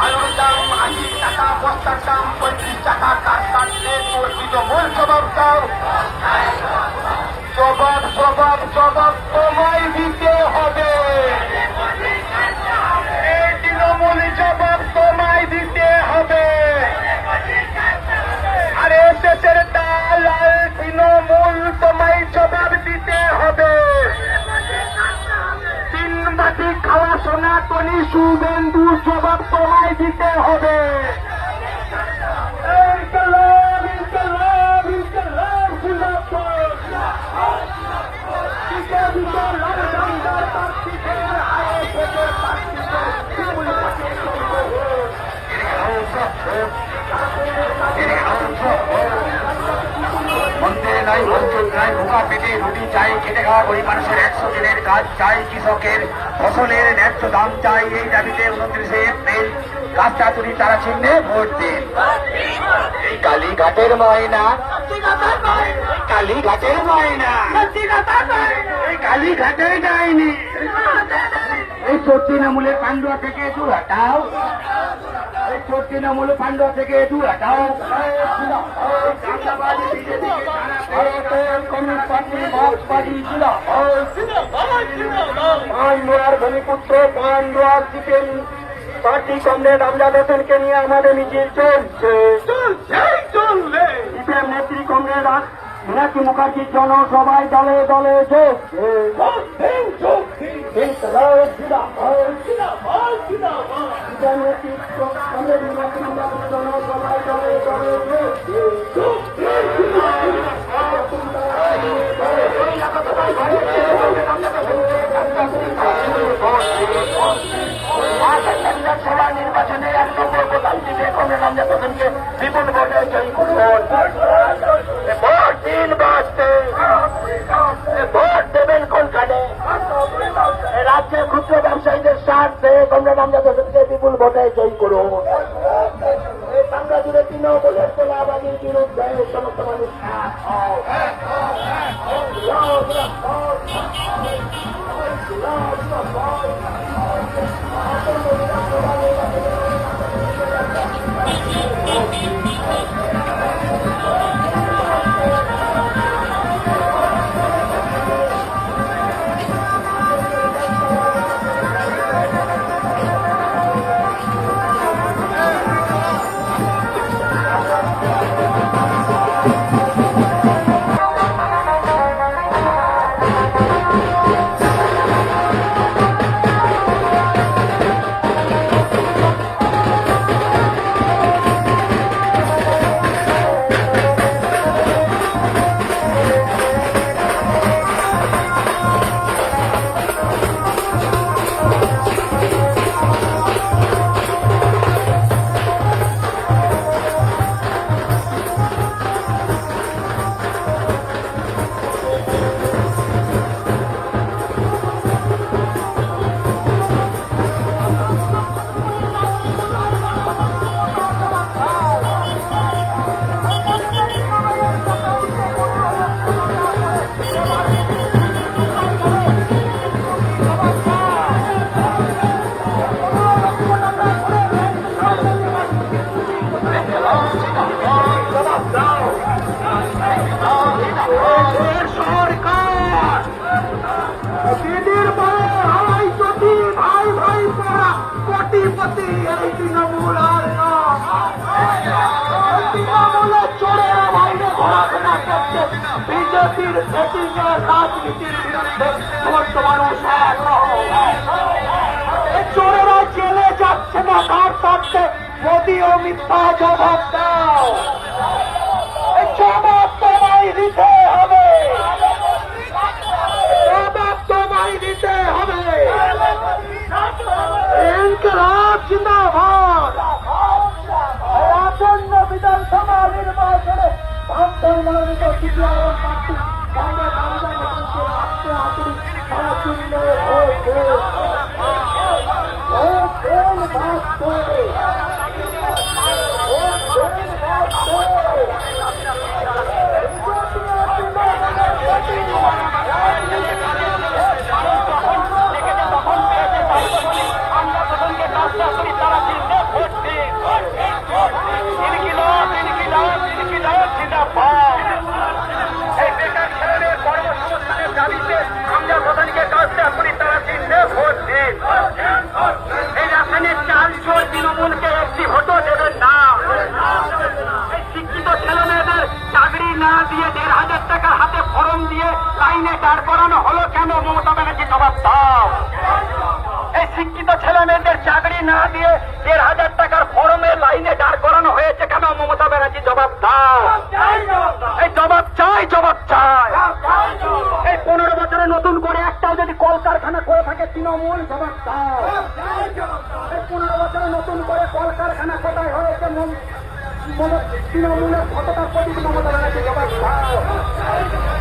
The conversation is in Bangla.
আলুর দাম ৮০ টাকা, বস্তার দাম ৩৫ টাকা, কারখানাতে প্রকৃত মূল জবাব দাও। জবাব জবাব জবাব তোমায় দিতে হবে। এই তৃণমূল জবাব তোমায় দিতে হবে। আরে দেশের ডাল তৃণমূল তোমায় জবাব দিতে হবে। তিনবাটি খাওয়া সনাতনী শুভেন্দু জবাব তোমায় দিতে হবে। মন্দিরে নাই, মসজিদ নাই, ভোকা পেটে রুটি চাই, খেটে খাওয়া গরিব মানুষের ১০০ দিনের কাজ চাই, কৃষকের ফসলের ন্যায্য দাম চাই। এই দাবিতে ২৯শে এপ্রিল কাস্টাতুরি তারা চিহ্নে ভোট দিন। এই কালীঘাটের ময়না, কালীঘাটের ময়না, এই কালীঘাটের ডাইনি, এই তৃণমূলের পান্ডুয়া থেকে দূর হটাও, এই তৃণমূল পান্ডুয়া থেকে দূর হটাও। ভূমিপুত্র Pandua chicken party comrade Amjad হোসেনকে নিয়ে আমাদের মিছিল চলছে। সিপিএম নেত্রী কমরেড মীনাক্ষী মুখার্জির জনসভায় দলে দলে যোগ। জনসভায় দলে দলে যোগ। সভা নির্বাচনে ১ নম্বর কোথায় দিতে কমরেড আমজাদ হোসেনকে বিপুল ভোটে জয়ী করুন। ভোট দিন বাঁচতে, ভোট দেবেন কোনখানে? রাজ্যের ক্ষুদ্র ব্যবসায়ীদের স্বার্থে কমরেড আমজাদ হোসেনকে বিপুল ভোটে জয়ী করুন। বাংলা জুড়ে তৃণমূলের তোলাবাজির বিরুদ্ধে সমস্ত মানুষ বিজেপির সেটিংয়ের রাজনীতির বিরুদ্ধে সমস্ত মানুষ চোরেরা জেলে যাচ্ছে না, তার স্বার্থে মোদিও মিথ্যা জবাব দাও। জবাব তোমায় দিতে হবে, জবাব তোমায় দিতে হবে। এই শিক্ষিত ছেলে মেয়েদের চাকরি না দিয়ে 1,500 টাকার ফর্মে লাইনে দাঁড় করানো হয়েছে কেন? মমতা ব্যানার্জি জবাব দাও। এই জবাব চাই, জবাব চাই। এই 15 বছরে নতুন করে একটাও যদি কলকারখানা করে থাকে তৃণমূল, জবাব দাও। এই 15 বছরে নতুন করে কলকারখানা কোথায় হয়েছে? তৃণমূলের কতটা প্রতীক মমতা ব্যানার্জি, জবাব দাও।